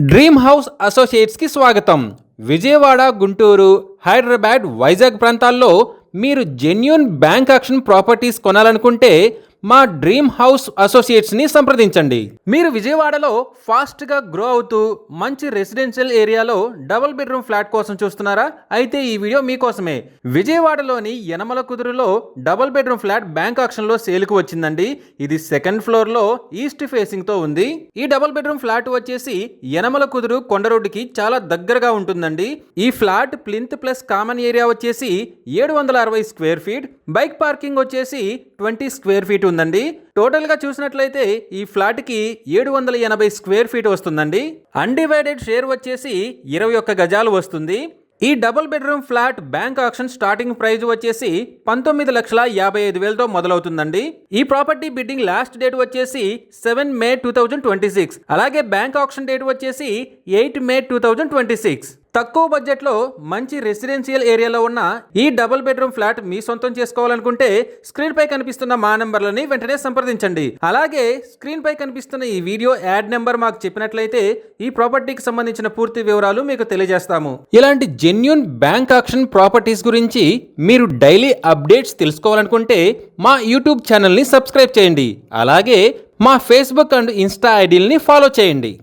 Dream house అసోసియేట్స్కి స్వాగతం. విజయవాడ, గుంటూరు, హైదరాబాద్, వైజాగ్ ప్రాంతాల్లో మీరు జెన్యూన్ బ్యాంక్ ఆక్షన్ ప్రాపర్టీస్ కొనాలనుకుంటే మా డ్రీమ్ హౌస్ అసోసియేట్స్ని సంప్రదించండి. మీరు విజయవాడలో ఫాస్ట్గా గ్రో అవుతూ మంచి రెసిడెన్షియల్ ఏరియాలో డబుల్ బెడ్రూమ్ ఫ్లాట్ కోసం చూస్తున్నారా? అయితే ఈ వీడియో మీకోసమే. విజయవాడలోని యనమల కుదురులో డబుల్ బెడ్రూమ్ ఫ్లాట్ బ్యాంక్ ఆక్షన్లో సేల్కు వచ్చిందండి. ఇది సెకండ్ ఫ్లోర్లో ఈస్ట్ ఫేసింగ్తో ఉంది. ఈ డబుల్ బెడ్రూమ్ ఫ్లాట్ వచ్చేసి యనమల కుదురు కొండ రోడ్డుకి చాలా దగ్గరగా ఉంటుందండి. ఈ flat plinth plus common area వచ్చేసి 760 స్క్వేర్ ఫీట్, బైక్ పార్కింగ్ వచ్చేసి 20 స్క్వేర్ ఫీట్ ఉందండి. టోటల్ గా చూసినట్లయితే ఈ ఫ్లాట్ కి 780 స్క్వేర్ ఫీట్ వస్తుందండి. అన్డివైడెడ్ షేర్ వచ్చేసి 21 గజాలు వస్తుంది. ఈ double bedroom flat bank auction starting price వచ్చేసి 19,55,000తో మొదలవుతుందండి. ఈ ప్రాపర్టీ బిడ్డింగ్ లాస్ట్ డేట్ వచ్చేసి 7 మే 2026. అలాగే బ్యాంక్ ఆక్షన్ డేట్ వచ్చేసి 8 మే 2026. తక్కువ బడ్జెట్లో మంచి రెసిడెన్షియల్ ఏరియాలో ఉన్న ఈ డబుల్ బెడ్రూమ్ ఫ్లాట్ మీ సొంతం చేసుకోవాలనుకుంటే స్క్రీన్ పై కనిపిస్తున్న మా నంబర్లని వెంటనే సంప్రదించండి. అలాగే స్క్రీన్ పై కనిపిస్తున్న ఈ వీడియో యాడ్ నెంబర్ మాకు చెప్పినట్లయితే ఈ ప్రాపర్టీకి సంబంధించిన పూర్తి వివరాలు మీకు తెలియజేస్తాము. ఇలాంటి జెన్యూన్ బ్యాంక్ ఆక్షన్ ప్రాపర్టీస్ గురించి మీరు డైలీ అప్డేట్స్ తెలుసుకోవాలనుకుంటే మా యూట్యూబ్ ఛానల్ని సబ్స్క్రైబ్ చేయండి. అలాగే మా ఫేస్బుక్ అండ్ ఇన్స్టా ఐడీలని ఫాలో చేయండి.